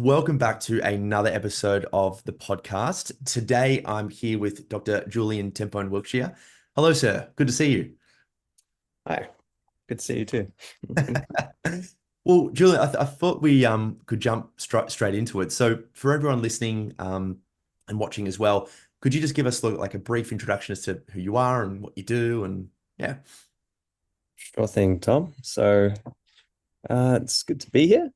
welcome back to another episode of the podcast. Today, I'm here with Dr. Julien Tempone-Wiltshire. Hello, sir. Good to see you. Hi, good to see you too. Well, Julian, I thought we could jump straight into it. So, for everyone listening and watching as well, could you just give us like a brief introduction as to who you are and what you do? And yeah, Sure thing, Tom. It's good to be here.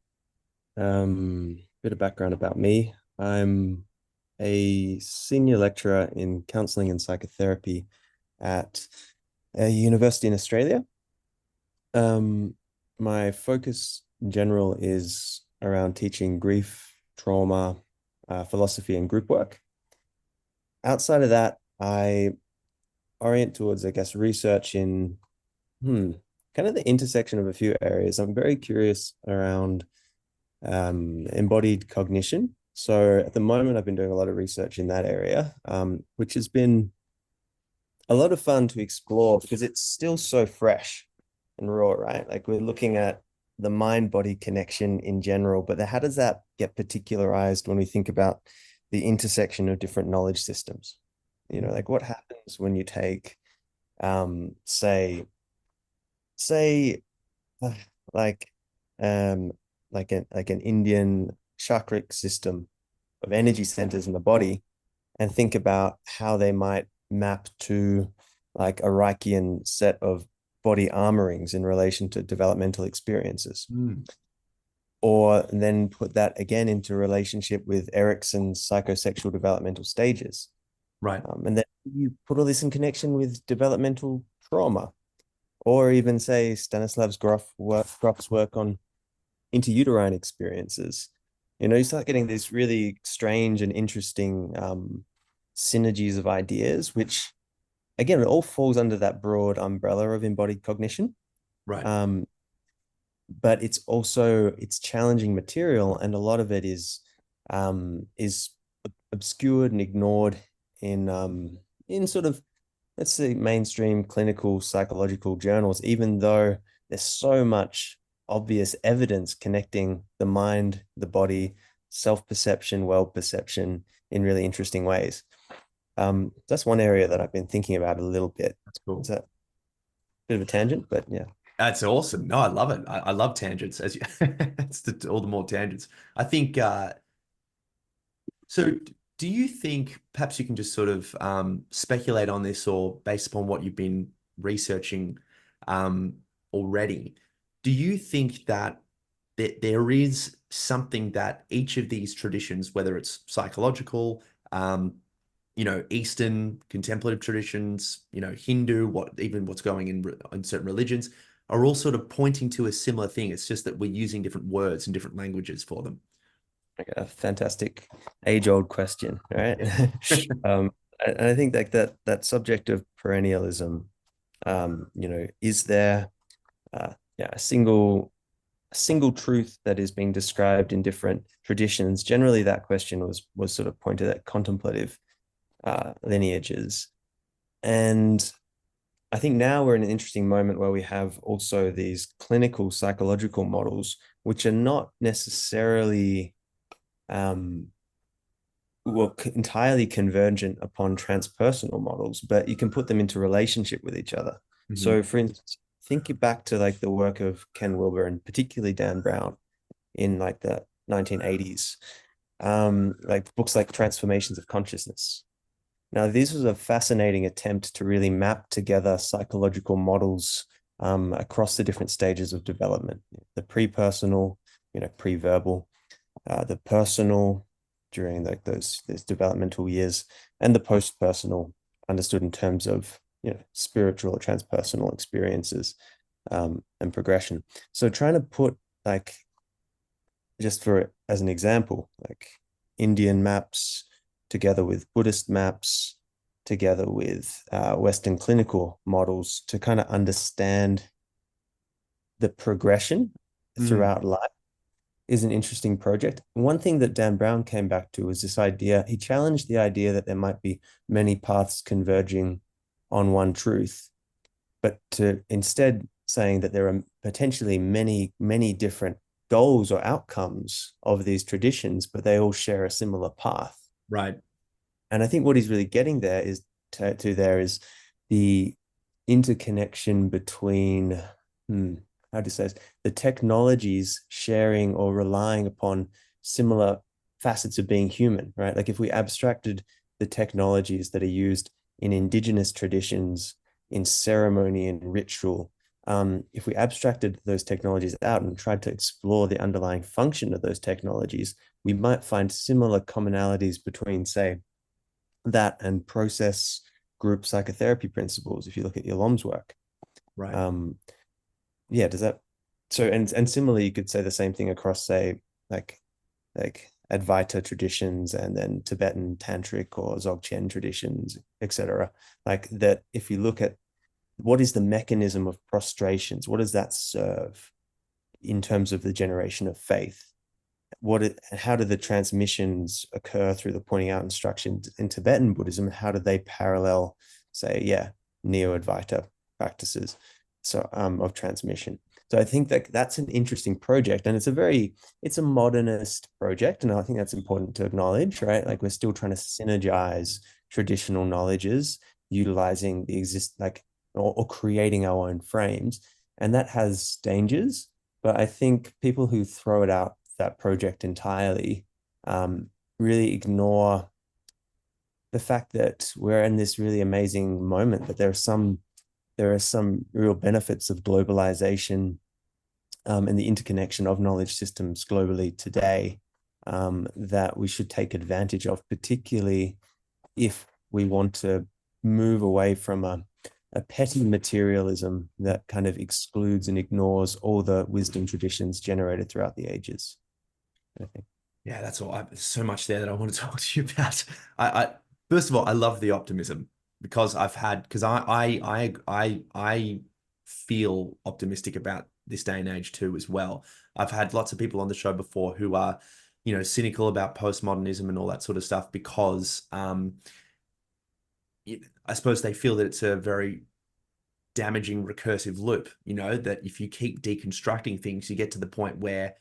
Bit of background about me. I'm a senior lecturer in counselling and psychotherapy at a university in Australia. Um, my focus in general is around teaching grief, trauma, philosophy, and group work. Outside of that, I orient towards, I guess, research in Hmm. kind of the intersection of a few areas. I'm very curious around embodied cognition. So at the moment, I've been doing a lot of research in that area, which has been a lot of fun to explore because it's still so fresh and raw, right? Like we're looking at the mind-body connection in general, but how does that get particularized when we think about the intersection of different knowledge systems? Like what happens when you take, say, say uh, like um like an Indian chakric system of energy centers in the body and think about how they might map to like a Reichian set of body armorings in relation to developmental experiences. Mm. Or then put that again into relationship with Erickson's psychosexual developmental stages. Right. And then you put all this in connection with developmental trauma, or even say Stanislav Grof's work on interuterine experiences. You start getting these really strange and interesting synergies of ideas, which again, it all falls under that broad umbrella of embodied cognition. Right. Um, but it's challenging material, and a lot of it is obscured and ignored in sort of, let's say, mainstream clinical psychological journals, even though there's so much obvious evidence connecting the mind, the body, self-perception, world perception in really interesting ways. That's one area that I've been thinking about a little bit. That's cool. Is that a bit of a tangent? But yeah. That's awesome. No, I love it. I love tangents as you, it's all the more tangents. I think so. Do you think perhaps you can just sort of speculate on this, or based upon what you've been researching um, already, do you think that there is something that each of these traditions, whether it's psychological, Eastern contemplative traditions, Hindu, what's going in certain religions, are all sort of pointing to a similar thing? It's just that we're using different words and different languages for them. Like a fantastic age-old question, right? Yeah. I think like that subject of perennialism, is there a single truth that is being described in different traditions? Generally, that question was sort of pointed at contemplative lineages. And I think now we're in an interesting moment where we have also these clinical psychological models, which are not necessarily um, entirely convergent upon transpersonal models, but you can put them into relationship with each other. Mhm. So, for instance, think back to like the work of Ken Wilber and particularly Dan Brown in like the 1980s, like books like Transformations of Consciousness. Now, this was a fascinating attempt to really map together psychological models across the different stages of development: the pre-personal, pre-verbal, the personal during like those developmental years, and the post-personal, understood in terms of spiritual or transpersonal experiences and progression. So trying to put like, just for as an example, like Indian maps together with Buddhist maps, together with Western clinical models to kind of understand the progression Mm. throughout life is an interesting project. One thing that Dan Brown came back to was this idea. He challenged the idea that there might be many paths converging on one truth, but to instead saying that there are potentially many, many different goals or outcomes of these traditions, but they all share a similar path. Right. And I think what he's really getting there is to the interconnection between, how do you say this? The technologies sharing or relying upon similar facets of being human, right? Like if we abstracted the technologies that are used in indigenous traditions, in ceremony and ritual, if we abstracted those technologies out and tried to explore the underlying function of those technologies, we might find similar commonalities between, say, that and process group psychotherapy principles. If you look at Yalom's work, Right. yeah, does that so and similarly, you could say the same thing across, say, like Advaita traditions and then Tibetan tantric or Dzogchen traditions, etc. Like that, if you look at what is the mechanism of prostrations, what does that serve in terms of the generation of faith? How do the transmissions occur through the pointing out instructions in Tibetan Buddhism? How do they parallel, say, Neo-Advaita practices of transmission? So I think that that's an interesting project, and it's a modernist project, and I think that's important to acknowledge, right? Like we're still trying to synergize traditional knowledges, utilizing or creating our own frames, and that has dangers. But I think people who throw it out that project entirely really ignore the fact that we're in this really amazing moment, that there are some real benefits of globalization and the interconnection of knowledge systems globally today that we should take advantage of, particularly if we want to move away from a petty materialism that kind of excludes and ignores all the wisdom traditions generated throughout the ages. I think. Yeah, that's all. There's so much there that I want to talk to you about. I first of all, I love the optimism because I feel optimistic about this day and age too as well. I've had lots of people on the show before who are, cynical about postmodernism and all that sort of stuff because I suppose they feel that it's a very damaging recursive loop, that if you keep deconstructing things, you get to the point where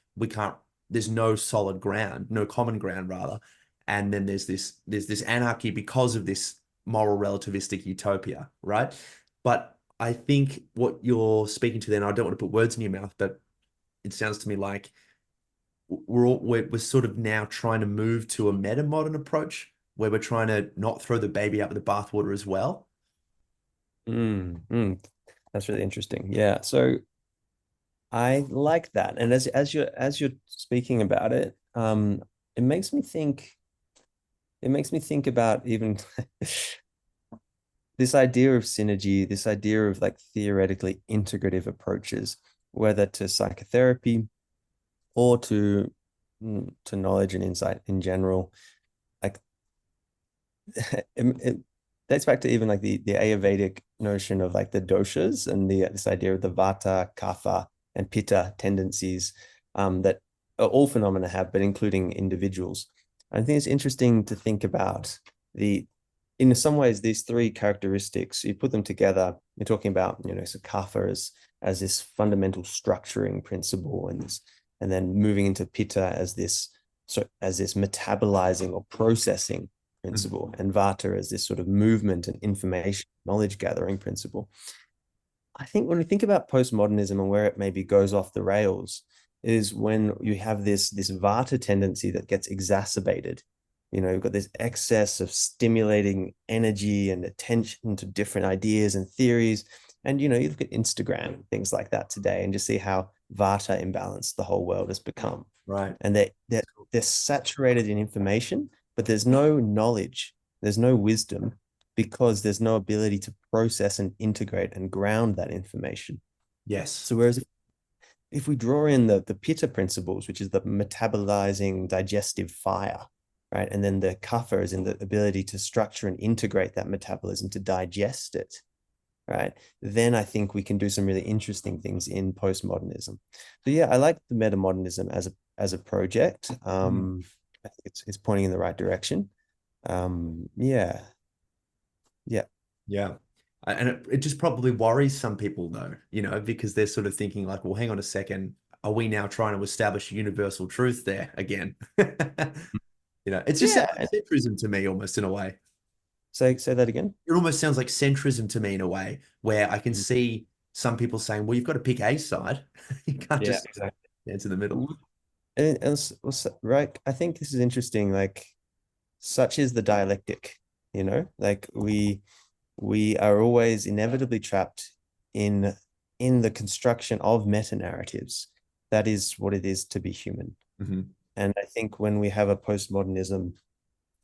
there's no solid ground, no common ground rather. And then there's this anarchy because of this moral relativistic utopia, right? But I think what you're speaking to then, I don't want to put words in your mouth, but it sounds to me like we're sort of now trying to move to a meta modern approach where we're trying to not throw the baby out with the bathwater as well. That's really interesting. Yeah. So I like that. And as you're speaking about it, it makes me think about even this idea of synergy, this idea of like theoretically integrative approaches, whether to psychotherapy or to knowledge and insight in general. Like it dates back to even like the Ayurvedic notion of like the doshas and this idea of the vata, kapha, and pitta tendencies that all phenomena have, but including individuals. I think it's interesting to think about in some ways, these three characteristics, you put them together, you're talking about, so kapha as this fundamental structuring principle and then moving into pitta as this metabolizing or processing principle, and vata as this sort of movement and information, knowledge gathering principle. I think when we think about postmodernism and where it maybe goes off the rails is when you have this vata tendency that gets exacerbated. You've got this excess of stimulating energy and attention to different ideas and theories. And, you look at Instagram and things like that today and just see how vata imbalanced the whole world has become. Right. And they're saturated in information, but there's no knowledge, there's no wisdom, because there's no ability to process and integrate and ground that information. Yes. So whereas if we draw in the pitta principles, which is the metabolizing digestive fire, right? And then the kapha is in the ability to structure and integrate that metabolism to digest it, right? Then I think we can do some really interesting things in postmodernism. So yeah, I like the metamodernism as a project. I think it's pointing in the right direction. Yeah. And it just probably worries some people though, because they're sort of thinking like, well, hang on a second. are we now trying to establish a universal truth there again? It's just Yeah. like centrism to me almost in a way. Say that again. It almost sounds like centrism to me in a way where I can Mm. see some people saying, well, you've got to pick a side. You can't Yeah, just exactly. dance in the middle. Right. I think this is interesting. Like, such is the dialectic, like we are always inevitably trapped in in the construction of meta narratives. That is what it is to be human. Mhm. And I think when we have a postmodernism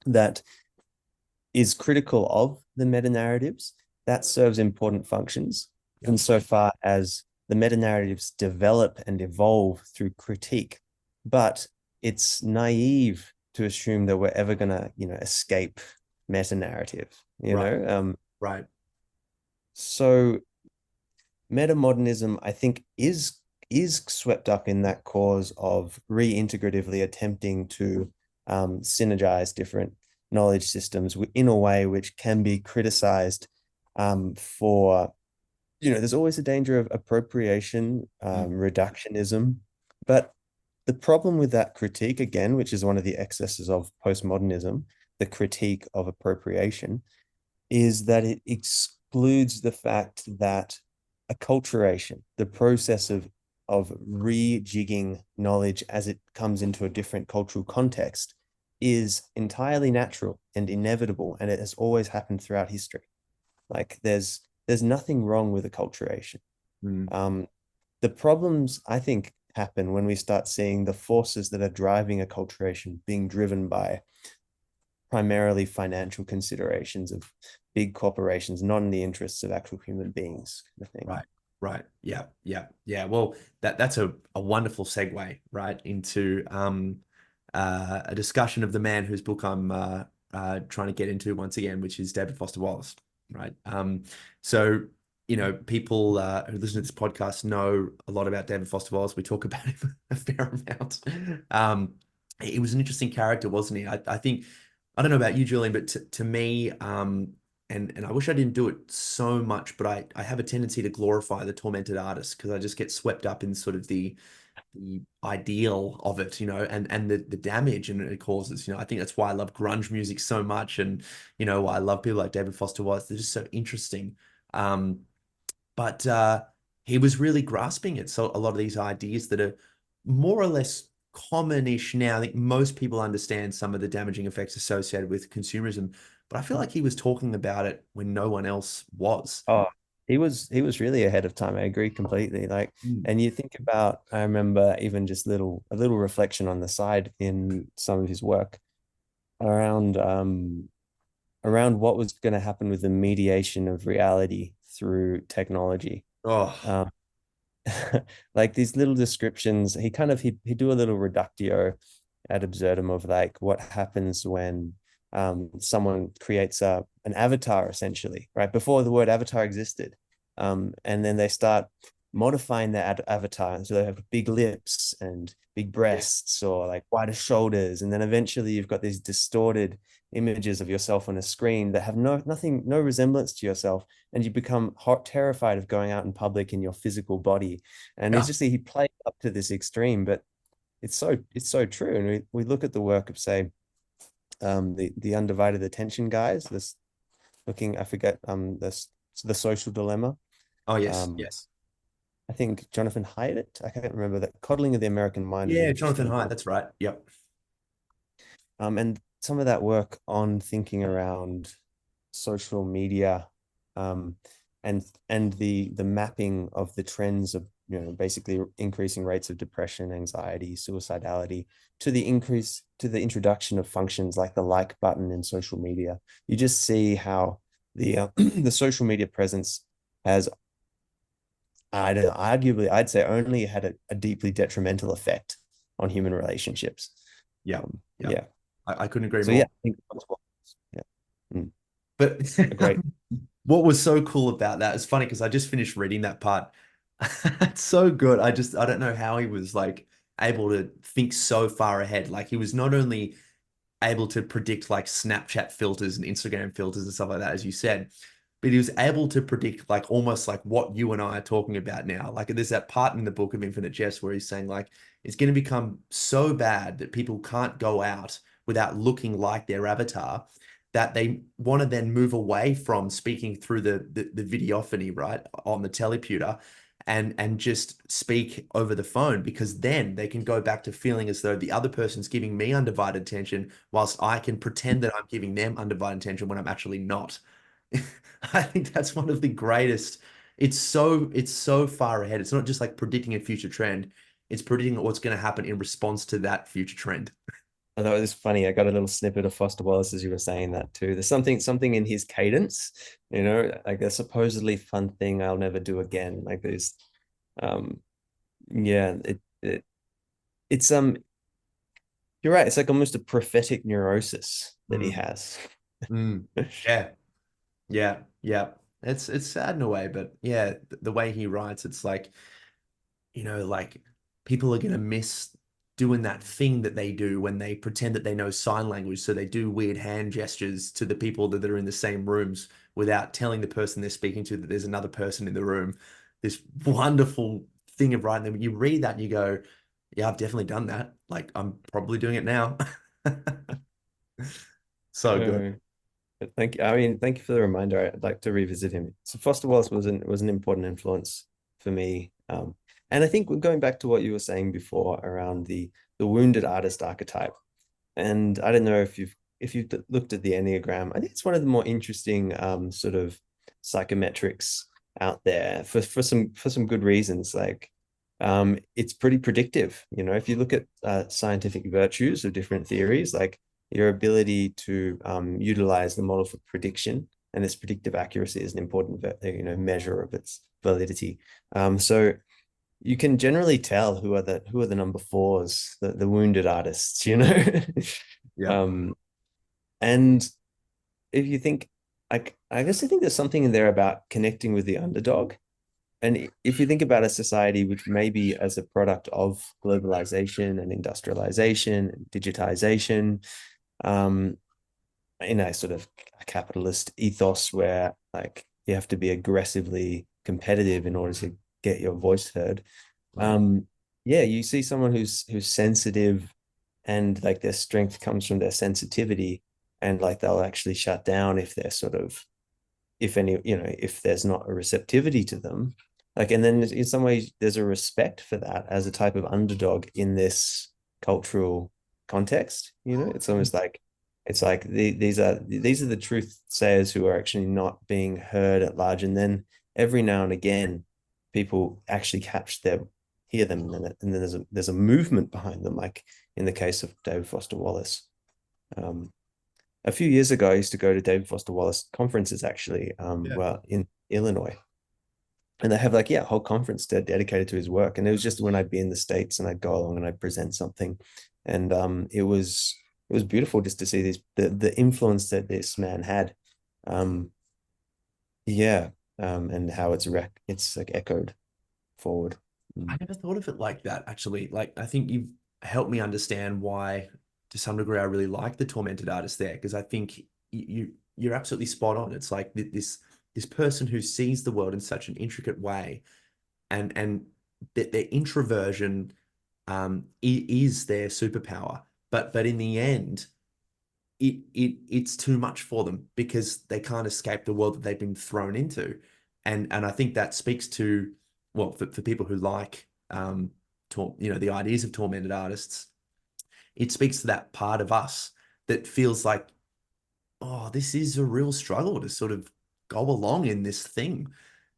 that is critical of the meta narratives, that serves important functions Yeah. insofar as the meta narratives develop and evolve through critique. But it's naive to assume that we're ever going to, escape meta narrative, Right. Right. So metamodernism, I think, is swept up in that cause of reintegratively attempting to synergize different knowledge systems in a way which can be criticized for, there's always a danger of appropriation, Mm. reductionism. But the problem with that critique, again, which is one of the excesses of postmodernism, the critique of appropriation, is that it excludes the fact that acculturation, the process of rejigging knowledge as it comes into a different cultural context, is entirely natural and inevitable, and it has always happened throughout history. Like there's nothing wrong with acculturation. Mm. The problems, I think, happen when we start seeing the forces that are driving acculturation being driven by primarily financial considerations of big corporations, not in the interests of actual human beings, kind of thing. Right. Right. Yeah. Yeah. Yeah. Well, that's a wonderful segue, right, into a discussion of the man whose book I'm trying to get into once again, which is David Foster Wallace, right? So people who listen to this podcast know a lot about David Foster Wallace. We talk about him a fair amount. He was an interesting character, wasn't he? I think I don't know about you, Julian, but to me, and I wish I didn't do it so much, but I have a tendency to glorify the tormented artist because I just get swept up in sort of the ideal of it, and the damage and it causes. I think that's why I love grunge music so much, and why I love people like David Foster Wallace. They're just so interesting. Um, but he was really grasping at so a lot of these ideas that are more or less common-ish now. I think most people understand some of the damaging effects associated with consumerism, but I feel like he was talking about it when no one else was. Oh, he was really ahead of time. I agree completely. Like, Mm. and you think about, I remember even just a little reflection on the side in some of his work around around what was going to happen with the mediation of reality through technology. Oh, Um, like these little descriptions, he do a little reductio ad absurdum of like what happens when someone creates an avatar essentially, right? Before the word avatar existed. And then they start modifying their avatar. So they have big lips and big breasts or like wider shoulders. And then eventually you've got these distorted images of yourself on a screen that have no resemblance to yourself. And you become terrified of going out in public in your physical body. And yeah. it's just he played up to this extreme, but it's so true. And we look at the work of, say, the undivided attention guys, this looking, I forget, this the social dilemma. Oh, yes. um Yes. I think Jonathan Haidt, I can't remember, that coddling of the American mind is an Yeah, Jonathan interesting Haidt. book. That's right. Yep. And some of that work on thinking around social media, um and the mapping of the trends of, basically increasing rates of depression, anxiety, suicidality, to the introduction of functions like the like button in social media. You just see how the the social media presence has, I don't know, arguably I'd say only had a deeply detrimental effect on human relationships. Yep. Yep. Yeah. I couldn't agree So yeah, more. I think yeah. Mm, But a great. what was so cool about that is funny because I just finished reading that part. It's so good. I don't know how he was like able to think so far ahead. Like he was not only able to predict like Snapchat filters and Instagram filters and stuff like that, as you said, but he was able to predict like almost like what you and I are talking about now. Like there's that part in the book of Infinite Jest where he's saying like it's going to become so bad that people can't go out without looking like their avatar, that they want to then move away from speaking through the videophony, right, on the teleputer, and just speak over the phone, because then they can go back to feeling as though the other person's giving me undivided attention whilst I can pretend that I'm giving them undivided attention when I'm actually not. I think that's one of the greatest. It's so far ahead. It's not just like predicting a future trend. It's predicting what's going to happen in response to that future trend. I thought it was funny. I got a little snippet of Foster Wallace as you were saying that too. There's something in his cadence, like a supposedly fun thing I'll never do again. Like there's, um, yeah, it's you're right. It's like almost a prophetic neurosis that he Mm, has. mm. Yeah, yeah, yeah. It's sad in a way, but yeah, the way he writes, it's like, like people are gonna miss doing that thing that they do when they pretend that they know sign language. So they do weird hand gestures to the people that are in the same rooms without telling the person they're speaking to that there's another person in the room. This wonderful thing of writing them. You read that and you go, yeah, I've definitely done that. Like I'm probably doing it now. So good. Uh, but thank you. I mean, thank you for the reminder. I'd like to revisit him. So Foster Wallace was an important influence for me. And I think going back to what you were saying before around the wounded artist archetype, and I don't know if you've looked at the Enneagram. I think it's one of the more interesting sort of psychometrics out there for some good reasons. Like it's pretty predictive. If you look at scientific virtues of different theories, like your ability to utilize the model for prediction and its predictive accuracy is an important measure of its validity. So you can generally tell who are the number fours, the wounded artists. Yeah. um and if you think, I guess I think there's something in there about connecting with the underdog. And if you think about a society which maybe as a product of globalization and industrialization and digitization, um in a sort of capitalist ethos where like you have to be aggressively competitive in order to get your voice heard. Right. um yeah, you see someone who's sensitive, and like their strength comes from their sensitivity, and like they'll actually shut down if they're sort of, if there's not a receptivity to them. Like, and then in some ways there's a respect for that as a type of underdog in this cultural context. It's almost like these are the truth sayers who are actually not being heard at large, and then every now and again people actually catch them, hear them, and then there's a movement behind them, like in the case of David Foster Wallace. um a few years ago, I used to go to David Foster Wallace conferences, actually, Yeah. well, in Illinois. And they have like, yeah, a whole conference dedicated to his work. And it was just when I'd be in the States and I'd go along and I'd present something. And it was beautiful just to see the influence that this man had. Um, yeah. And how it's like echoed forward. I Mm. never thought of it like that, actually. Like, I think you've helped me understand why, to some degree, I really like the tormented artist there, because I think you're absolutely spot on. It's like this person who sees the world in such an intricate way, and that their introversion is their superpower. But in the end, it's too much for them because they can't escape the world that they've been thrown into. And I think that speaks to, well, for people who like the ideas of tormented artists, it speaks to that part of us that feels like, oh, this is a real struggle to sort of go along in this thing,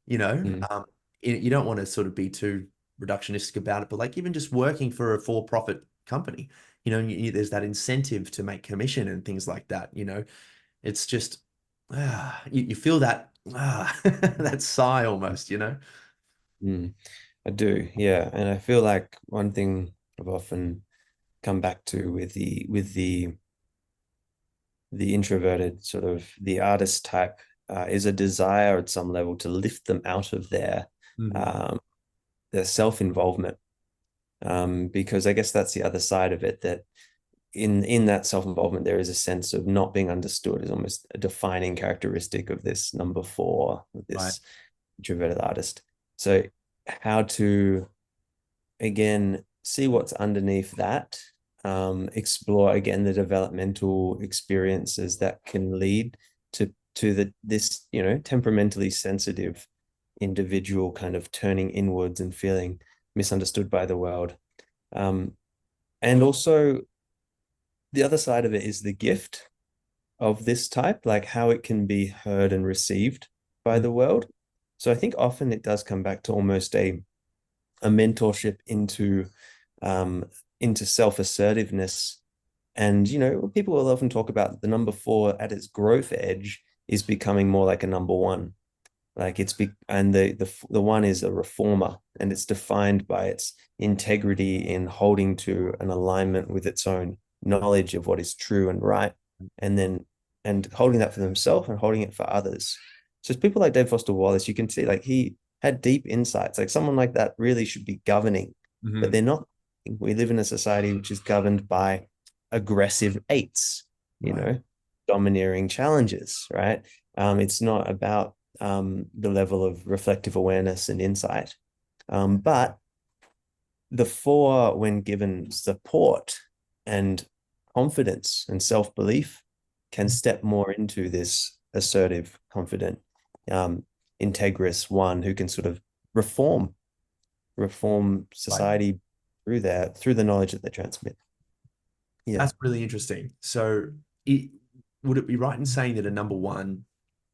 you know. Mm. You don't want to sort of be too reductionistic about it, but like even just working for a for-profit company, there's that incentive to make commission and things like that. It's just you feel that that sigh almost. Mm. I do, yeah. And I feel like one thing I've often come back to with the introverted sort of the artist type, is a desire at some level to lift them out of Mhm. um, their self-involvement, because I guess that's the other side of it, that in that self-involvement, there is a sense of not being understood as almost a defining characteristic of this number four, Right. this introverted artist. So how to again see what's underneath that, explore again the developmental experiences that can lead to this temperamentally sensitive individual kind of turning inwards and feeling misunderstood by the world. And also the other side of it is the gift of this type, like how it can be heard and received by Mm. the world. So I think often it does come back to almost a mentorship um, into self-assertiveness. And people will often talk about the number four at its growth edge is becoming more like a number one. Like and the one is a reformer, and it's defined by its integrity in holding to an alignment with its own knowledge of what is true and right, and then and holding that for themselves and holding it for others. So it's people like Dave Foster Wallace, you can see like he had deep insights. Like someone like that really should be governing, but Mhm. they're not. We live in a society which is governed by aggressive eights, Right. domineering challenges, right? It's not about the level of reflective awareness and insight. But the four, when given support and confidence and self-belief, can step more into this assertive, confident, um, integrous one who can sort of reform Right. society through the knowledge that they transmit. Yeah. That's really interesting. So, it, would it be right in saying that a number one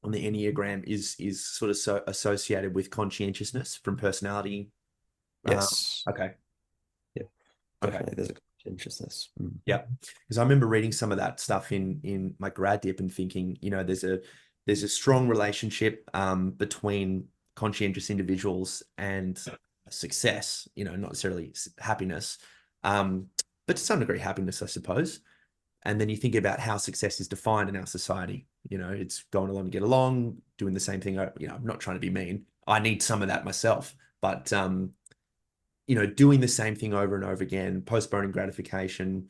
on the Enneagram is sort of so associated with conscientiousness from personality? Um, Yes. okay. Yeah. Okay. Definitely. There's a conscientiousness. Mm. Yeah. Because I remember reading some of that stuff in my grad dip and thinking, there's a strong relationship between conscientious individuals and success, not necessarily happiness, um, but to some degree happiness, I suppose. And then you think about how success is defined in our society. It's going along to get along, doing the same thing. I'm not trying to be mean. I need some of that myself, but doing the same thing over and over again, postponing gratification,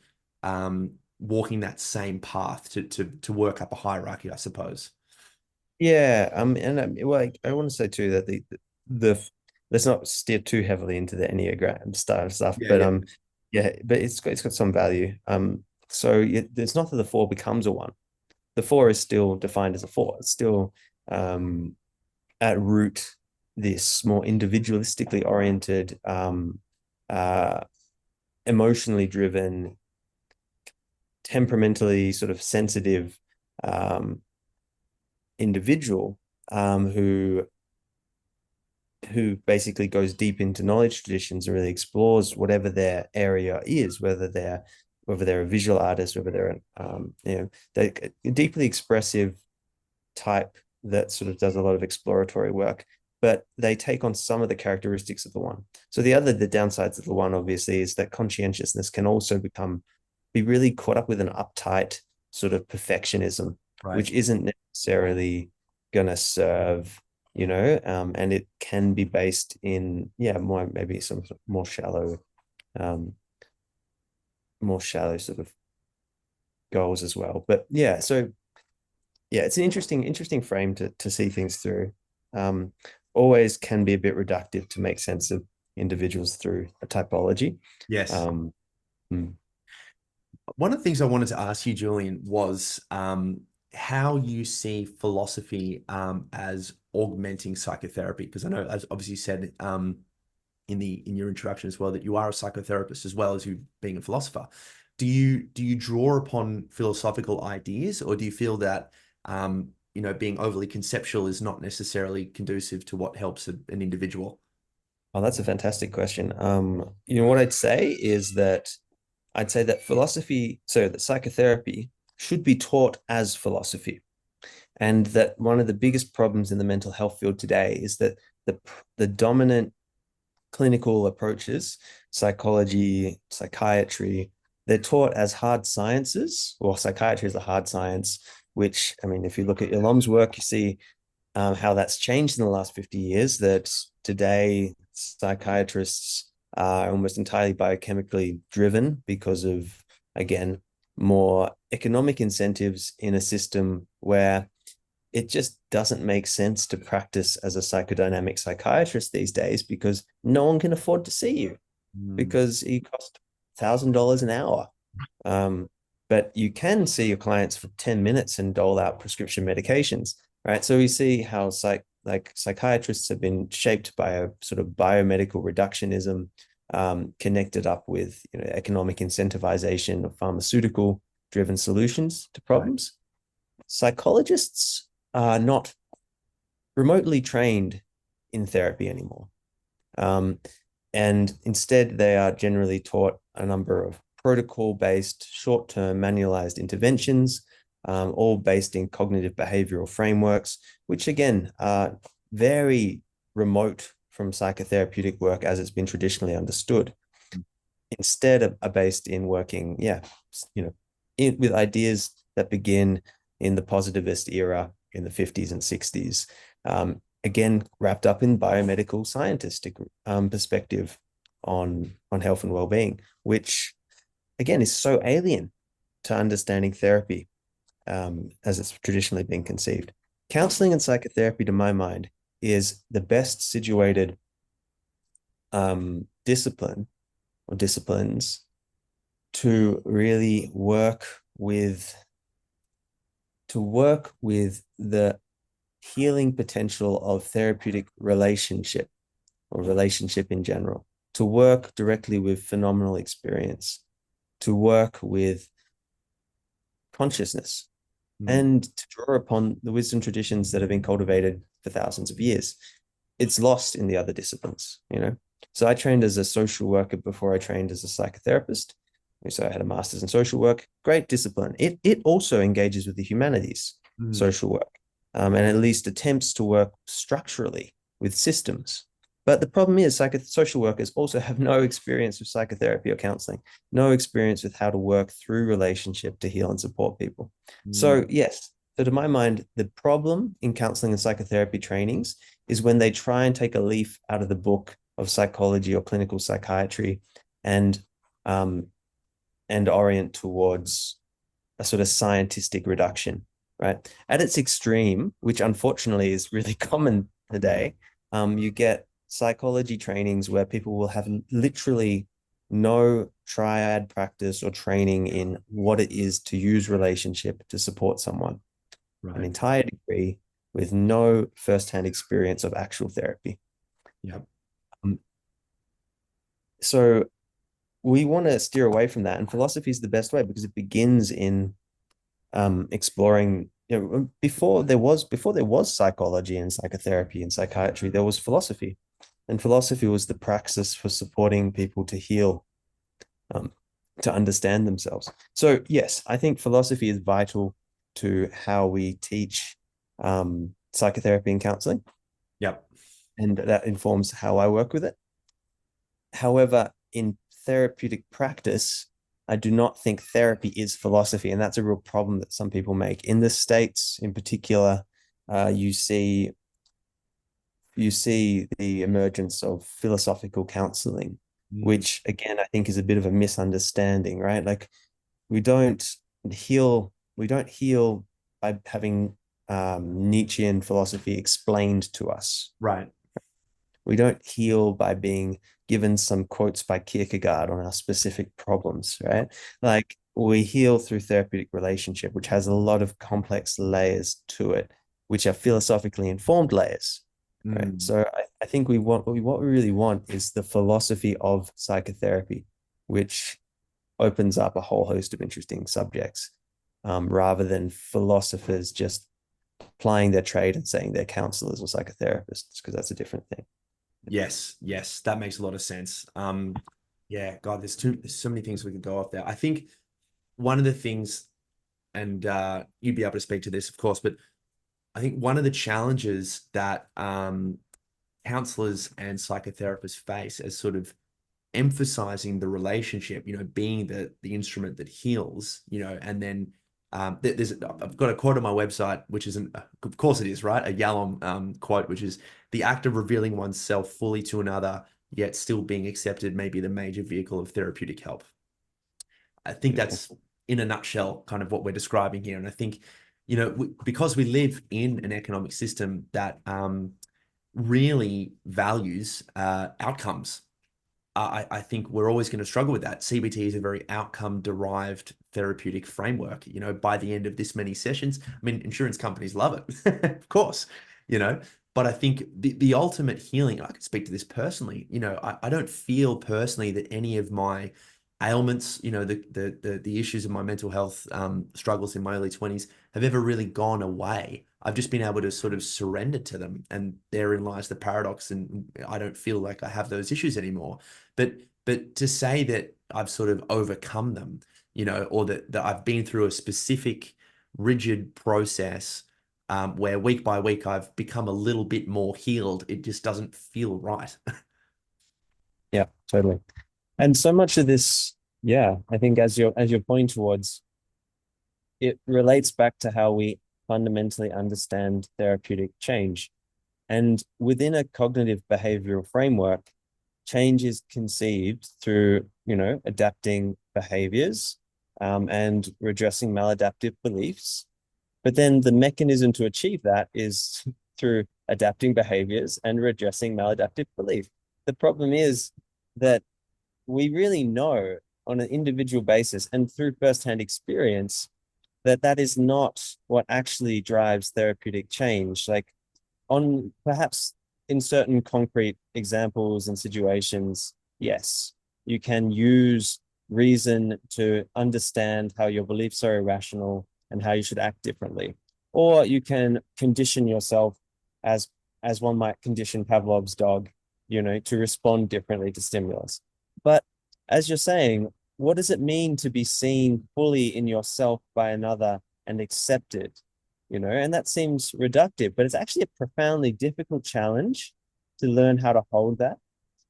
walking that same path to work up a hierarchy, I suppose. Yeah, and well, I want to say too that the let's not steer too heavily into the Enneagram stuff, Yeah, but yeah. yeah, but it's got some value. So it's not that the four becomes a one. The four is still defined as a four. It's still um at root this more individualistically oriented, uh, emotionally driven, temperamentally sort of sensitive um individual um who who basically goes deep into knowledge traditions and really explores whatever their area is, whether they're a visual artist, whether they're they're a deeply expressive type that sort of does a lot of exploratory work, but they take on some of the characteristics of the one. So the downsides of the one obviously is that conscientiousness can also be really caught up with an uptight sort of perfectionism, Right. which isn't necessarily going to serve, and it can be based in, yeah, more maybe some um, more shallow sort of goals as well. But yeah, so yeah, it's an interesting frame to see things through. Um, Always can be a bit reductive to make sense of individuals through a typology. Yes. Um, mm. One of the things I wanted to ask you, Julian, was how you see philosophy as augmenting psychotherapy. Because I know, as obviously you said in your introduction as well, that you are a psychotherapist as well as you being a philosopher. Do you draw upon philosophical ideas, or do you feel that being overly conceptual is not necessarily conducive to what helps an individual? Oh, that's a fantastic question. What I'd say that that psychotherapy should be taught as philosophy. And that one of the biggest problems in the mental health field today is that the the dominant clinical approaches, psychology, psychiatry, they're taught as hard sciences. Well, psychiatry is a hard science, which, I mean, if you look at Yalom's work, you see how that's changed in the last 50 years, that today psychiatrists are almost entirely biochemically driven because of, again, more economic incentives in a system where it just doesn't make sense to practice as a psychodynamic psychiatrist these days because no one can afford to see you Mm. because you cost $1,000 an hour. Um, but you can see your clients for 10 minutes and dole out prescription medications, right? So we see how psychiatrists have been shaped by a sort of biomedical reductionism, connected up with economic incentivization of pharmaceutical driven solutions to Right. problems. Psychologists are not remotely trained in therapy anymore. Um, and instead, they are generally taught a number of protocol-based, short-term manualized interventions, all based in cognitive behavioral frameworks, which again are very remote from psychotherapeutic work as it's been traditionally understood. Instead, are based in working, with ideas that begin in the positivist era in the 50s and 60s. Again, wrapped up in biomedical scientific perspective on health and well-being, which again is so alien to understanding therapy as it's traditionally been conceived. Counseling and psychotherapy, to my mind, is the best situated discipline or disciplines to really work with the healing potential of therapeutic relationship or relationship in general, to work directly with phenomenal experience, to work with consciousness, Mm. and to draw upon the wisdom traditions that have been cultivated for thousands of years. It's lost in the other disciplines. So I trained as a social worker before I trained as a psychotherapist. So I had a master's in social work. Great discipline. It also engages with the humanities, Mm. social work, and at least attempts to work structurally with systems. But the problem is, social workers also have no experience with psychotherapy or counseling, no experience with how to work through relationship to heal and support people. Mm. So, yes, so to my mind, the problem in counseling and psychotherapy trainings is when they try and take a leaf out of the book of psychology or clinical psychiatry and um, and orient towards a sort of scientific reduction, right? At its extreme, which unfortunately is really common today, you get psychology trainings where people will have literally no triad practice or training in what it is to use relationship to support someone, an Right. entire degree with no firsthand experience of actual therapy. Yeah. Um, so we want to steer away from that, and philosophy is the best way because it begins in exploring. Before there was psychology and psychotherapy and psychiatry, there was philosophy, and philosophy was the praxis for supporting people to heal, um, to understand themselves. So yes, I think philosophy is vital to how we teach psychotherapy and counseling, Yep. and that informs how I work with it. However, in therapeutic practice, I do not think therapy is philosophy, and that's a real problem that some people make. In the States, in particular, you see the emergence of philosophical counseling, Mm. which again I think is a bit of a misunderstanding, right? Like we don't we don't heal by having Nietzschean philosophy explained to us. Right. We don't heal by being given some quotes by Kierkegaard on our specific problems, right? Like we heal through therapeutic relationship, which has a lot of complex layers to it, which are philosophically informed layers, right? Mm. So I think what we really want is the philosophy of psychotherapy, which opens up a whole host of interesting subjects, rather than philosophers just plying their trade and saying they're counselors or psychotherapists, because that's a different thing. Yes, yes, that makes a lot of sense. Yeah, God, there's so many things we could go off there. I think one of the things, and you'd be able to speak to this, of course, but I think one of the challenges that counselors and psychotherapists face as sort of emphasizing the relationship, being the instrument that heals, and then I've got a quote on my website, which isn't, of course it is, right? A Yalom quote, which is the act of revealing oneself fully to another, yet still being accepted may be the major vehicle of therapeutic help. I think Beautiful. in a nutshell, kind of what we're describing here. And I think, because we live in an economic system that really values outcomes, I think we're always going to struggle with that. CBT is a very outcome-derived therapeutic framework. By the end of this many sessions, I mean, insurance companies love it, of course, but I think the ultimate healing, I could speak to this personally, I don't feel personally that any of my ailments, the issues of my mental health struggles in my early 20s have ever really gone away. I've just been able to sort of surrender to them. And therein lies the paradox. And I don't feel like I have those issues anymore. But to say that I've sort of overcome them, or that I've been through a specific rigid process where week by week I've become a little bit more healed, it just doesn't feel right. Yeah, totally. And so much of this, yeah, I think as you're pointing towards, it relates back to how we fundamentally understand therapeutic change. And within a cognitive behavioral framework, change is conceived through, adapting behaviors and redressing maladaptive beliefs. But then the mechanism to achieve that is through adapting behaviors and redressing maladaptive belief. The problem is that we really know on an individual basis and through firsthand experience that that is not what actually drives therapeutic change. Like on perhaps in certain concrete examples and situations, yes, you can use reason to understand how your beliefs are irrational and how you should act differently. Or you can condition yourself as one might condition Pavlov's dog, to respond differently to stimulus. But as you're saying, what does it mean to be seen fully in yourself by another and accepted? And that seems reductive, but it's actually a profoundly difficult challenge to learn how to hold that.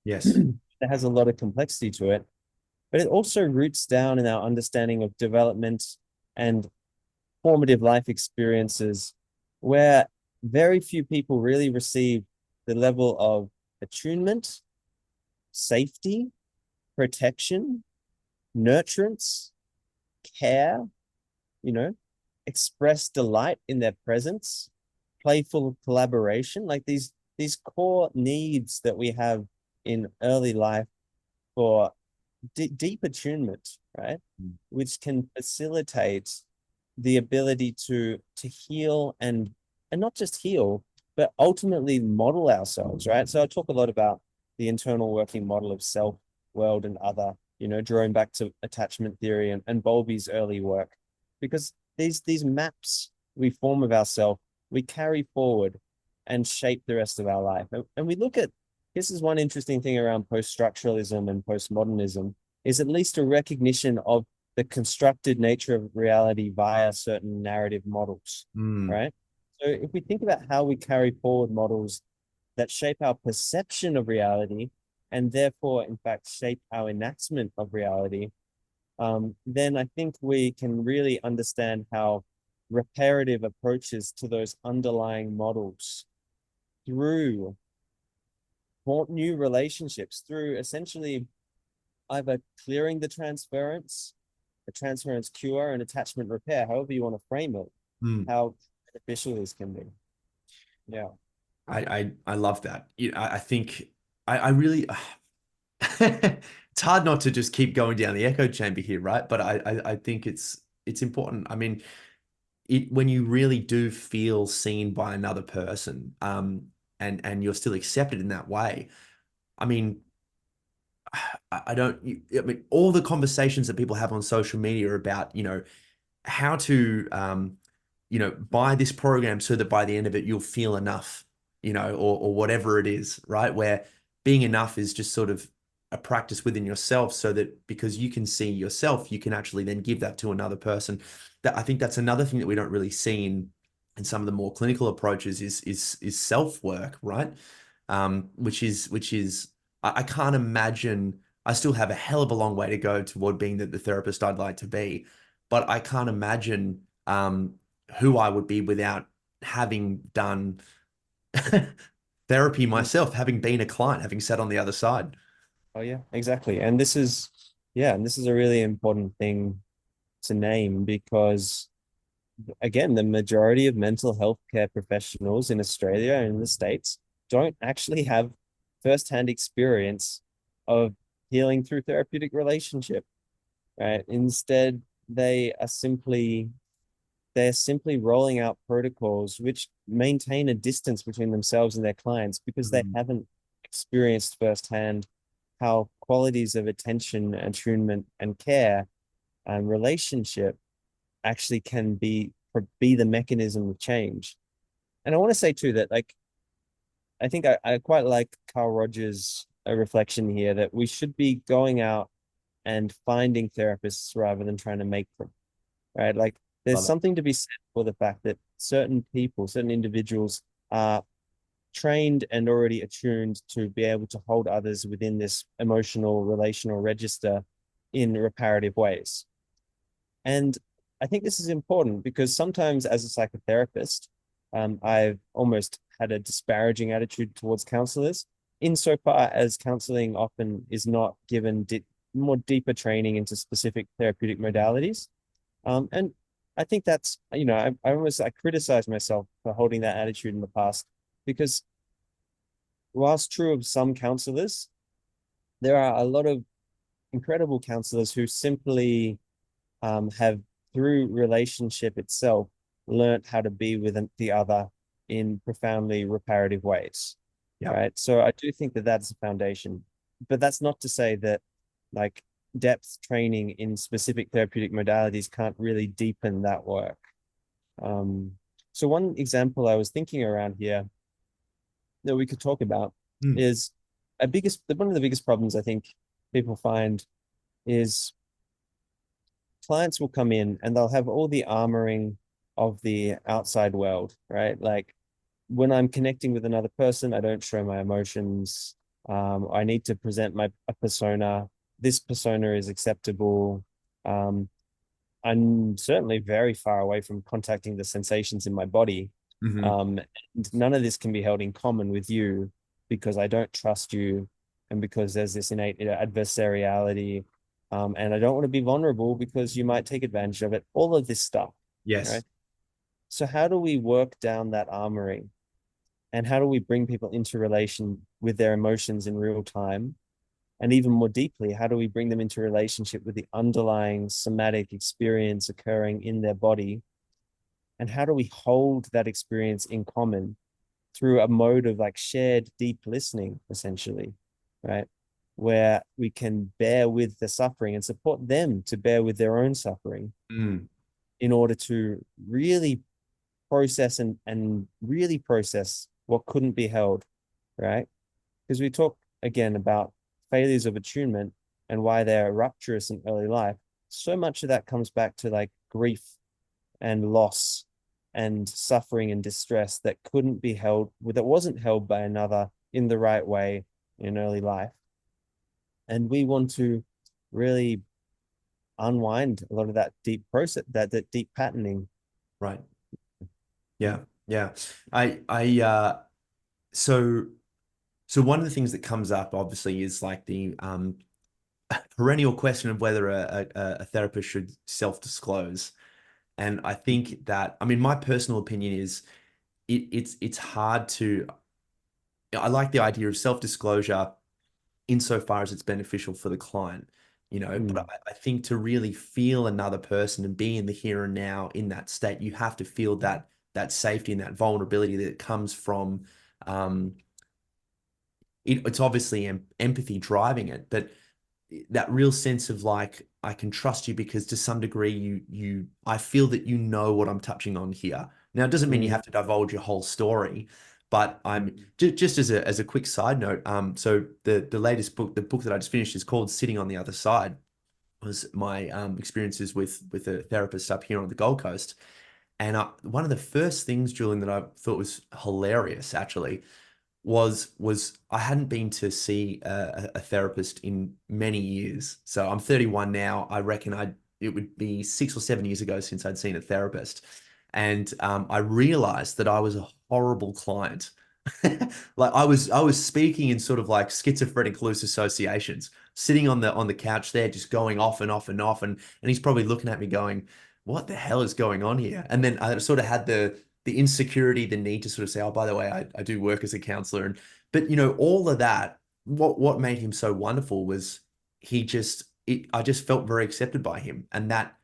Yes. It has a lot of complexity to it, but it also roots down in our understanding of development and formative life experiences where very few people really receive the level of attunement, safety, protection, nurturance, care, express delight in their presence, playful collaboration, like these core needs that we have in early life for deep attunement, right? Which can facilitate the ability to heal and not just heal, but ultimately model ourselves, right? So I talk a lot about the internal working model of self, world, and other, drawing back to attachment theory and Bowlby's early work, because these maps we form of ourselves, we carry forward and shape the rest of our life. And we look at, this is one interesting thing around post-structuralism and postmodernism, is at least a recognition of the constructed nature of reality via certain narrative models, right? So if we think about how we carry forward models that shape our perception of reality and therefore, in fact, shape our enactment of reality, then I think we can really understand how reparative approaches to those underlying models through new relationships, through essentially either clearing the transference, a transference cure, and attachment repair, however you want to frame it, how beneficial this can be. Yeah. I love that. I think I really it's hard not to just keep going down the echo chamber here, right? But I think it's important. I mean, when you really do feel seen by another person, and you're still accepted in that way. I mean, I don't. I mean, all the conversations that people have on social media are about, how to, buy this program so that by the end of it you'll feel enough, or whatever it is, right? Where being enough is just sort of a practice within yourself, so that because you can see yourself, you can actually then give that to another person. That I think that's another thing that we don't really see in some of the more clinical approaches is self work, right? Which is I can't imagine. I still have a hell of a long way to go toward being the therapist I'd like to be, but I can't imagine who I would be without having done therapy myself, having been a client, having sat on the other side. Oh yeah, exactly. And this is a really important thing to name because, again, the majority of mental health care professionals in Australia and in the States don't actually have firsthand experience of healing through therapeutic relationship, right? Instead, they're simply rolling out protocols which maintain a distance between themselves and their clients because they Mm. haven't experienced firsthand how qualities of attention, attunement, and care and relationship actually can be the mechanism of change. And I want to say too that like I think I quite like Carl Rogers' reflection here that we should be going out and finding therapists rather than trying to make them, right? Like there's Love it. something to be said for the fact that certain people, certain individuals are trained and already attuned to be able to hold others within this emotional relational register in reparative ways. And I think this is important because sometimes as a psychotherapist, I've almost had a disparaging attitude towards counselors, insofar as counseling often is not given more deeper training into specific therapeutic modalities. And I think that's, I criticize myself for holding that attitude in the past because whilst true of some counselors, there are a lot of incredible counselors who simply have, through relationship itself, learned how to be with the other in profoundly reparative ways. Yeah. Right. So I do think that that's a foundation, but that's not to say that like depth training in specific therapeutic modalities can't really deepen that work. Um, so one example I was thinking around here that we could talk about Mm. is one of the biggest problems I think people find is clients will come in and they'll have all the armoring of the outside world, right? Like when I'm connecting with another person, I don't show my emotions. I need to present a persona. This persona is acceptable. Um, I'm certainly very far away from contacting the sensations in my body. Hmm. And none of this can be held in common with you because I don't trust you and because there's this innate adversariality. And I don't want to be vulnerable because you might take advantage of it. All of this stuff, Yes. right? So how do we work down that armoring? And how do we bring people into relation with their emotions in real time? And even more deeply, how do we bring them into relationship with the underlying somatic experience occurring in their body? And how do we hold that experience in common through a mode of like shared deep listening, essentially, right? Where we can bear with the suffering and support them to bear with their own suffering Mm. in order to really process and really process what couldn't be held, right? Because we talk again about failures of attunement and why they're rupturous in early life. So much of that comes back to like grief and loss and suffering and distress that couldn't be held, that wasn't held by another in the right way in early life. And we want to really unwind a lot of that deep process, that deep patterning. Right. Yeah. Yeah. I so so one of the things that comes up obviously is like the perennial question of whether a therapist should self-disclose. And I think that, I mean, my personal opinion is it's hard to, I like the idea of self-disclosure insofar as it's beneficial for the client, but Mm, I think to really feel another person and be in the here and now in that state, you have to feel that safety and that vulnerability that comes from um, it's obviously empathy driving it, but that real sense of like I can trust you because to some degree I feel that you know what I'm touching on here. Now it doesn't mean you mm, have to divulge your whole story, but I'm just as a quick side note. So the latest book, the book that I just finished, is called Sitting on the Other Side. Was my experiences with a therapist up here on the Gold Coast, and one of the first things, Julian, that I thought was hilarious actually was I hadn't been to see a therapist in many years. So I'm 31 now. I reckon it would be 6 or 7 years ago since I'd seen a therapist, and I realized that I was a horrible client. Like I was speaking in sort of like schizophrenic loose associations, sitting on the couch there, just going off and off and off, and he's probably looking at me going, "What the hell is going on here?" And then I sort of had the insecurity, the need to sort of say, "Oh, by the way, I do work as a counselor," and but all of that. What made him so wonderful was I just felt very accepted by him, and that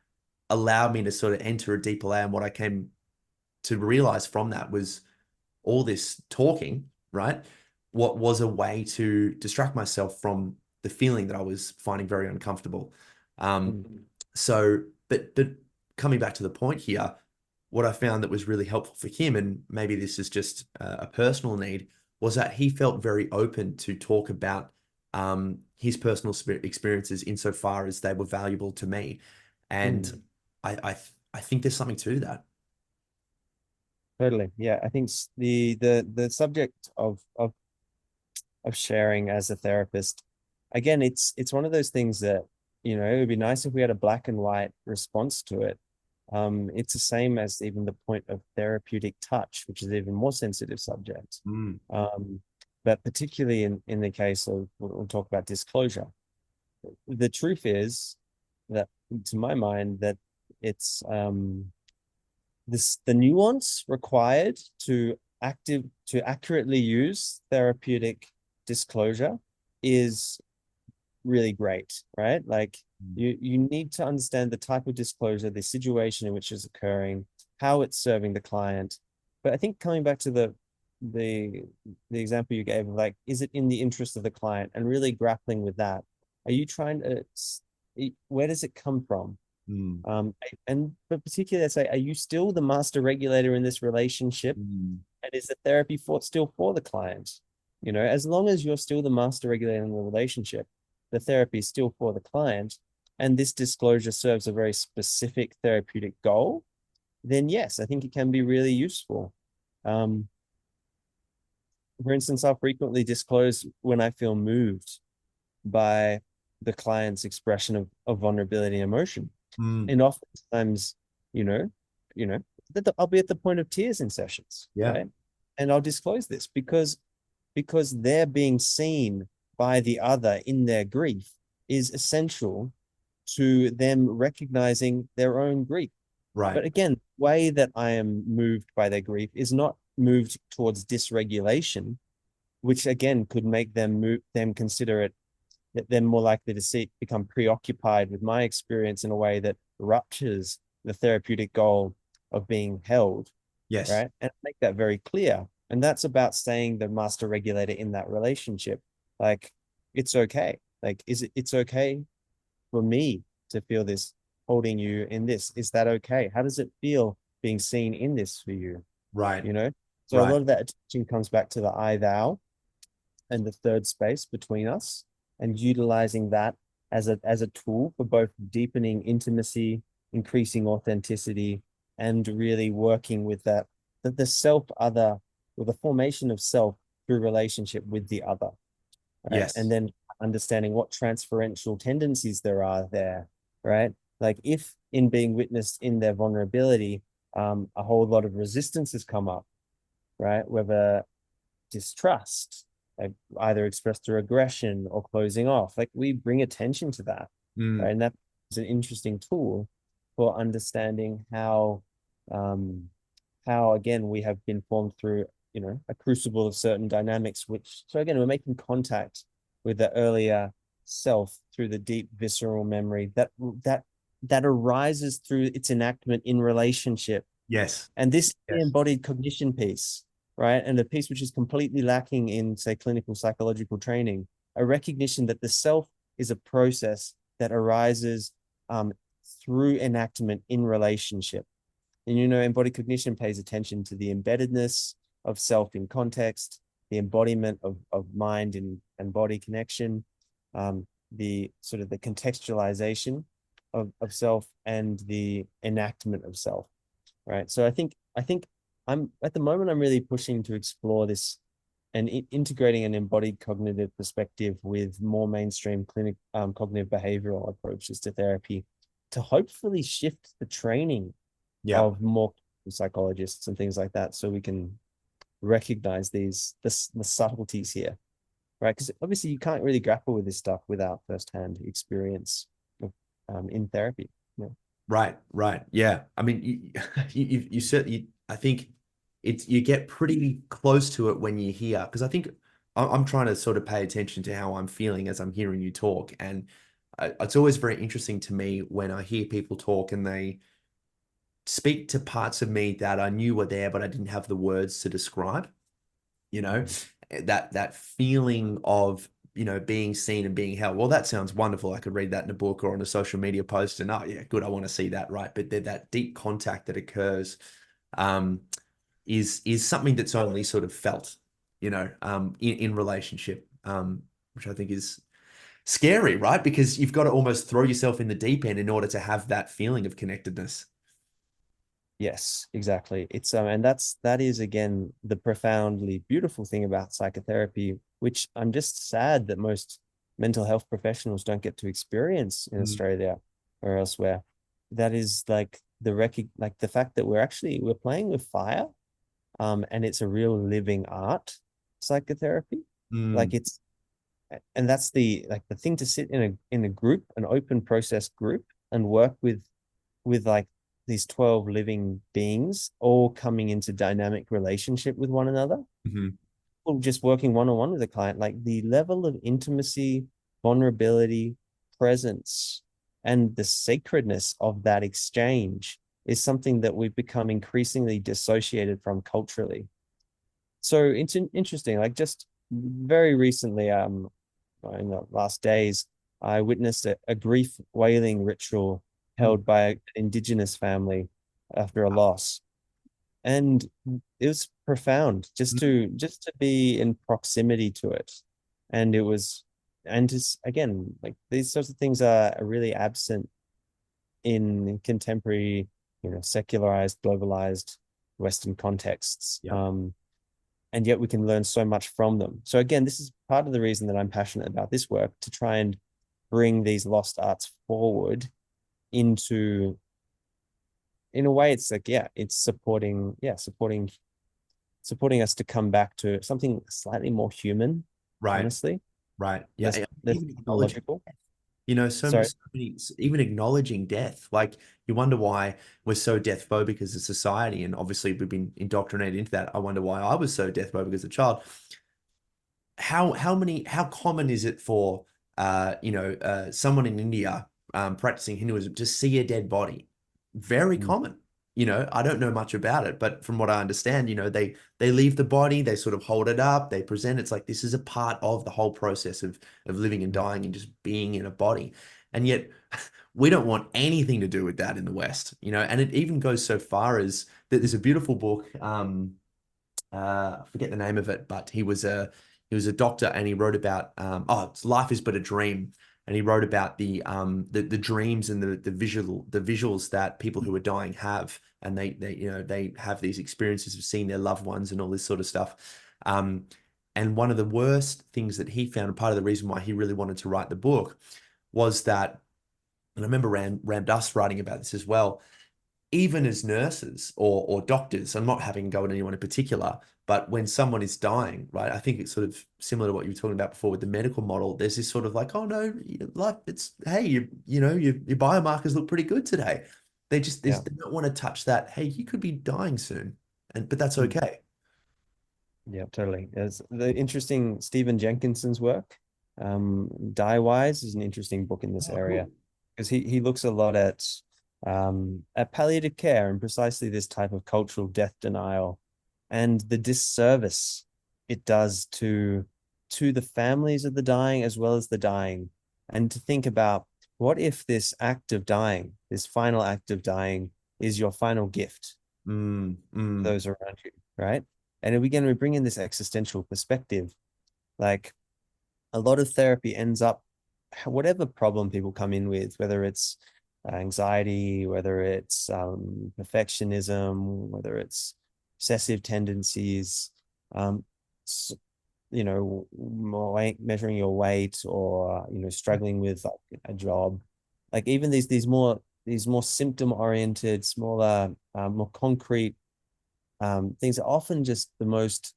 allowed me to sort of enter a deeper layer. And what I came to realize from that was all this talking, right? What was a way to distract myself from the feeling that I was finding very uncomfortable. Um, Mm. so, but coming back to the point here, what I found that was really helpful for him, and maybe this is just a personal need, was that he felt very open to talk about his personal experiences insofar as they were valuable to me. And Mm. I think there's something to that. Totally. Yeah. I think the subject of sharing as a therapist, again, it's one of those things that, it would be nice if we had a black and white response to it. It's the same as even the point of therapeutic touch, which is an even more sensitive subject. Mm, Um, but particularly in the case of, we'll talk about disclosure. The truth is that, to my mind, that it's the nuance required to accurately use therapeutic disclosure is really great, right? Like, mm, you need to understand the type of disclosure, the situation in which it's occurring, how it's serving the client. But I think, coming back to the the example you gave of, like, is it in the interest of the client, and really grappling with that. Are you trying to, where does it come from? mm, But particularly, let's say, are you still the master regulator in this relationship? mm. And is the therapy still for the client? As long as you're still the master regulator in the relationship, the therapy is still for the client, and this disclosure serves a very specific therapeutic goal, then yes, I think it can be really useful. Um, for instance, I'll frequently disclose when I feel moved by the client's expression of vulnerability and emotion. Mm, And oftentimes, you know, I'll be at the point of tears in sessions, yeah, right? And I'll disclose this because they're being seen by the other in their grief is essential to them recognizing their own grief. right. But again, the way that I am moved by their grief is not moved towards dysregulation, which again could make them consider it, that they're more likely to become preoccupied with my experience in a way that ruptures the therapeutic goal of being held, Yes, right? And make that very clear. And that's about staying the master regulator in that relationship. Like, it's okay. Like, it's okay for me to feel this, holding you in this. Is that okay? How does it feel being seen in this for you? right, You know? So a right. lot of that attention comes back to the I thou and the third space between us, and utilizing that as a tool for both deepening intimacy, increasing authenticity, and really working with that the self other, or the formation of self through relationship with the other, right? And Yes. then understanding what transferential tendencies there are there, right? Like, if in being witnessed in their vulnerability, a whole lot of resistance has come up, right? Whether distrust, like either expressed through aggression or closing off. Like, we bring attention to that, Mm, right? And that is an interesting tool for understanding um, how again we have been formed through, a crucible of certain dynamics. Which, so again, we're making contact with the earlier self through the deep visceral memory that that arises through its enactment in relationship. yes, And this is the yes. embodied cognition piece, right? And the piece which is completely lacking in, say, clinical psychological training, a recognition that the self is a process that arises through enactment in relationship. And, embodied cognition pays attention to the embeddedness of self in context, the embodiment of mind and body connection, the sort of the contextualization of self, and the enactment of self, right? So I think I'm at the moment I'm really pushing to explore this and integrating an embodied cognitive perspective with more mainstream cognitive behavioral approaches to therapy, to hopefully shift the training Yeah, of more psychologists and things like that, so we can recognize the subtleties here, right? Because obviously you can't really grapple with this stuff without firsthand experience in therapy. Yeah. Right, right. Yeah. I mean, you certainly, I think you get pretty close to it when you're here. Because I think I'm trying to sort of pay attention to how I'm feeling as I'm hearing you talk. And it's always very interesting to me when I hear people talk and they speak to parts of me that I knew were there, but I didn't have the words to describe, you know, that feeling of, being seen and being held. Well, that sounds wonderful. I could read that in a book or on a social media post and, oh yeah, good. I want to see that. Right. But that deep contact that occurs, um, is something that's only sort of felt, in relationship, which I think is scary, right? Because you've got to almost throw yourself in the deep end in order to have that feeling of connectedness. Yes, exactly. And that is again the profoundly beautiful thing about psychotherapy, which I'm just sad that most mental health professionals don't get to experience in Mm. Australia or elsewhere. That is like like the fact that we're playing with fire, and it's a real living art, psychotherapy. Like Mm. and that's the thing to sit in a group, an open process group, and work with like these 12 living beings all coming into dynamic relationship with one another, Mhm. or just working one-on-one with a client, like the level of intimacy, vulnerability, presence, and the sacredness of that exchange is something that we've become increasingly dissociated from culturally. So it's interesting, like just very recently, in the last days, I witnessed a grief wailing ritual Mm. held by an indigenous family after a loss. And it was profound just to be in proximity to it. And it was, and just again, like these sorts of things are really absent in contemporary, secularized, globalized Western contexts. Yeah. And yet we can learn so much from them. So again, this is part of the reason that I'm passionate about this work, to try and bring these lost arts forward into, in a way, it's like, yeah, it's supporting us to come back to something slightly more human, Right. honestly, Right. Yeah. less Even acknowledging, technological. so Sorry. many, even acknowledging death. Like you wonder why we're so death phobic as a society. And obviously we've been indoctrinated into that. I wonder why I was so death phobic as a child. How common is it for someone in India practicing Hinduism to see a dead body? Very Mm, common. I don't know much about it, but from what I understand, they leave the body, they sort of hold it up, they present. It's like this is a part of the whole process of living and mm, dying and just being in a body. And yet we don't want anything to do with that in the West, and it even goes so far as that there's a beautiful book. I forget the name of it, but he was a doctor and he wrote about Life is but a dream, and he wrote about the dreams and the visuals that people who are dying have, and they have these experiences of seeing their loved ones and all this sort of stuff. Um, and one of the worst things that he found, and part of the reason why he really wanted to write the book, was that, and I remember Ram Dass writing about this as well, even as nurses or doctors, I'm not having a go at anyone in particular, but when someone is dying, right, I think it's sort of similar to what you were talking about before with the medical model. There's this sort of like, oh no, life, it's, hey, your biomarkers look pretty good today. They yeah. don't want to touch that. Hey, you could be dying soon, but that's Mm. okay. Yeah, totally. There's the interesting Stephen Jenkinson's work. Die Wise is an interesting book in this Oh, area, cool. because he looks a lot at palliative care and precisely this type of cultural death denial and the disservice it does to the families of the dying as well as the dying. And to think about, what if this act of dying, this final act of dying, is your final gift Mm, to mm, those around you, right? And again, we bring in this existential perspective. Like a lot of therapy ends up, whatever problem people come in with, whether it's anxiety, whether it's perfectionism, whether it's obsessive tendencies, um, more measuring your weight, or struggling with like a job, like even these more symptom oriented, smaller, more concrete things are often just the most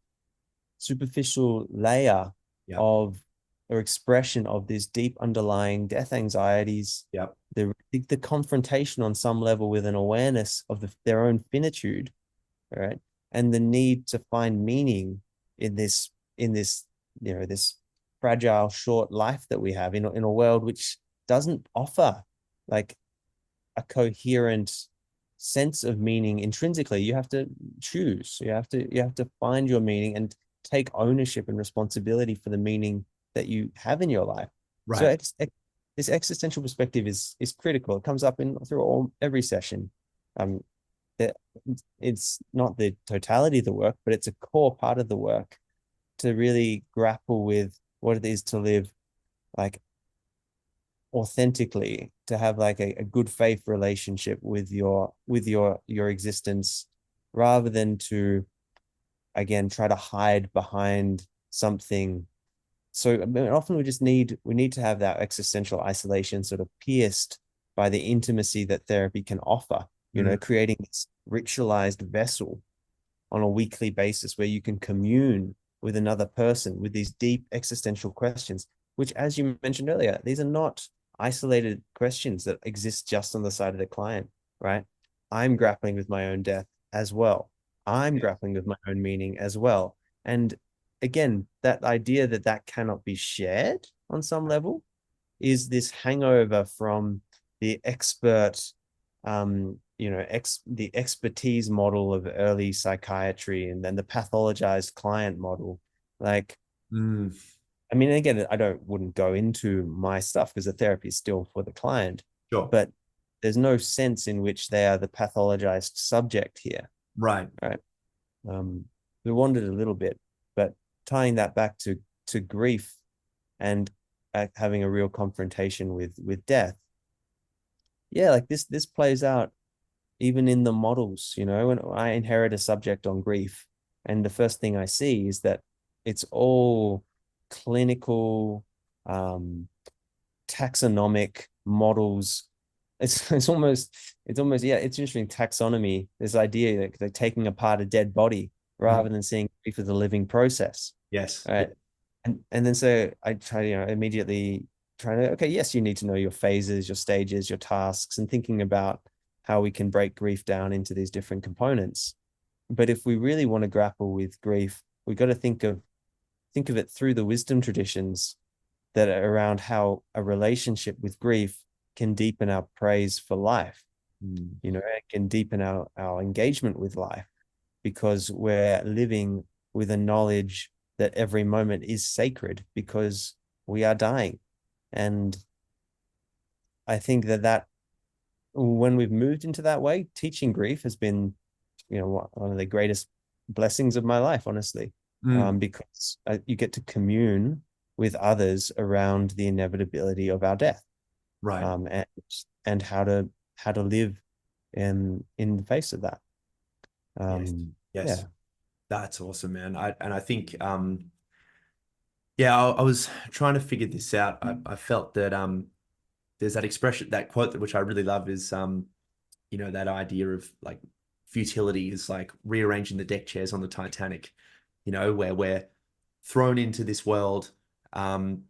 superficial layer Yep. of or expression of these deep underlying death anxieties, Yep. the confrontation on some level with an awareness of their own finitude, right? And the need to find meaning in this this fragile short life that we have in a world which doesn't offer like a coherent sense of meaning intrinsically. You have to choose. You have to find your meaning and take ownership and responsibility for the meaning that you have in your life. So Right. this existential perspective is critical. It comes up in through every session. Um, that it's not the totality of the work, but it's a core part of the work to really grapple with what it is to live like authentically, to have like a good faith relationship with your existence, rather than to again try to hide behind something. So I mean, often we need to have that existential isolation sort of pierced by the intimacy that therapy can offer, Mm. creating this ritualized vessel on a weekly basis where you can commune with another person with these deep existential questions, which, as you mentioned earlier, these are not isolated questions that exist just on the side of the client, right? I'm grappling with my own death as well. I'm Yeah. grappling with my own meaning as well. And again, that idea that that cannot be shared on some level is this hangover from the expert, the expertise model of early psychiatry, and then the pathologized client model. Like, Mm. I mean, again, wouldn't go into my stuff because the therapy is still for the client, Sure. but there's no sense in which they are the pathologized subject here, Right. right? Um, we wandered a little bit, but tying that back to grief and having a real confrontation with death. Yeah, like this plays out even in the models. When I inherit a subject on grief, and the first thing I see is that it's all clinical, um, taxonomic models. It's almost yeah, it's interesting taxonomy. This idea that they're taking apart a dead body Mm. rather than seeing grief as a living process, Yes. Yeah. right? And then so I try immediately trying to, okay, yes, you need to know your phases, your stages, your tasks, and thinking about how we can break grief down into these different components. But if we really want to grapple with grief, we've got to think of it through the wisdom traditions that are around how a relationship with grief can deepen our praise for life. Mm. It can deepen our engagement with life because we're living with a knowledge that every moment is sacred because we are dying. And I think that when we've moved into that way, teaching grief has been, one of the greatest blessings of my life, honestly, Mm. because you get to commune with others around the inevitability of our death, Right. and how to live in the face of that. Yes. Yeah. Yes. That's awesome, man. I think yeah, I was trying to figure this out. I felt that there's that expression, that quote that which I really love is that idea of like futility is like rearranging the deck chairs on the Titanic, where we're thrown into this world, um,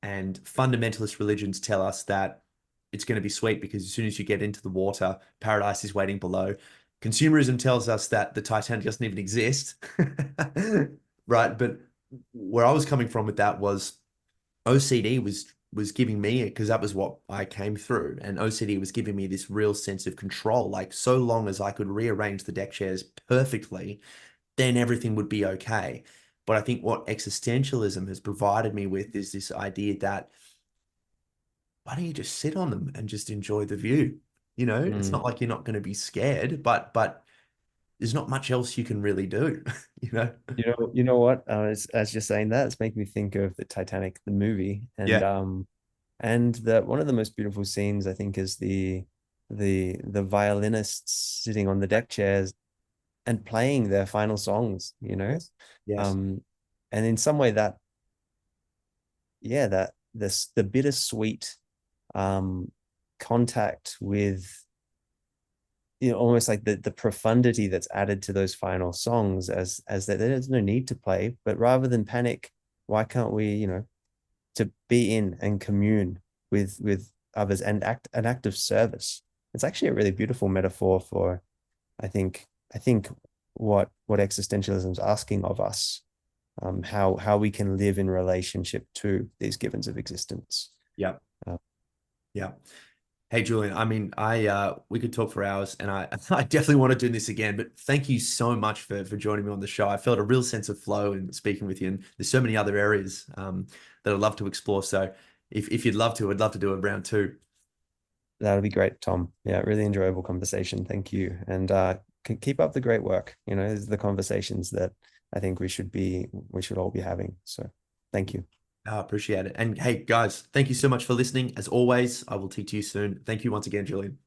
and fundamentalist religions tell us that it's going to be sweet because as soon as you get into the water, paradise is waiting below. Consumerism tells us that the Titanic doesn't even exist, right? But where I was coming from with that was OCD was giving me it because that was what I came through, and OCD was giving me this real sense of control. Like so long as I could rearrange the deck chairs perfectly, then everything would be okay. But I think what existentialism has provided me with is this idea that why don't you just sit on them and just enjoy the view? It's Mm. not like you're not going to be scared, but there's not much else you can really do, you know? You know what? As you're saying that, it's making me think of the Titanic, the movie, Yeah. and that one of the most beautiful scenes I think is the violinists sitting on the deck chairs and playing their final songs. Yes. Yes. Um, and in some way that yeah, that the bittersweet um contact with almost like the profundity that's added to those final songs, as that there's no need to play, but rather than panic, why can't we, to be in and commune with others and act an act of service. It's actually a really beautiful metaphor for, I think what existentialism is asking of us, how we can live in relationship to these givens of existence. Yeah. Uh, Yeah. Hey, Julian, I mean, we could talk for hours and I I definitely want to do this again, but thank you so much for joining me on the show. I felt a real sense of flow in speaking with you, and there's so many other areas that I'd love to explore. So if you'd love to, I'd love to do a round two. That'll be great, Tom. Yeah, really enjoyable conversation. Thank you. And keep up the great work. These are the conversations that I think we should all be having. So thank you. I appreciate it. And hey, guys, thank you so much for listening. As always, I will talk to you soon. Thank you once again, Julian.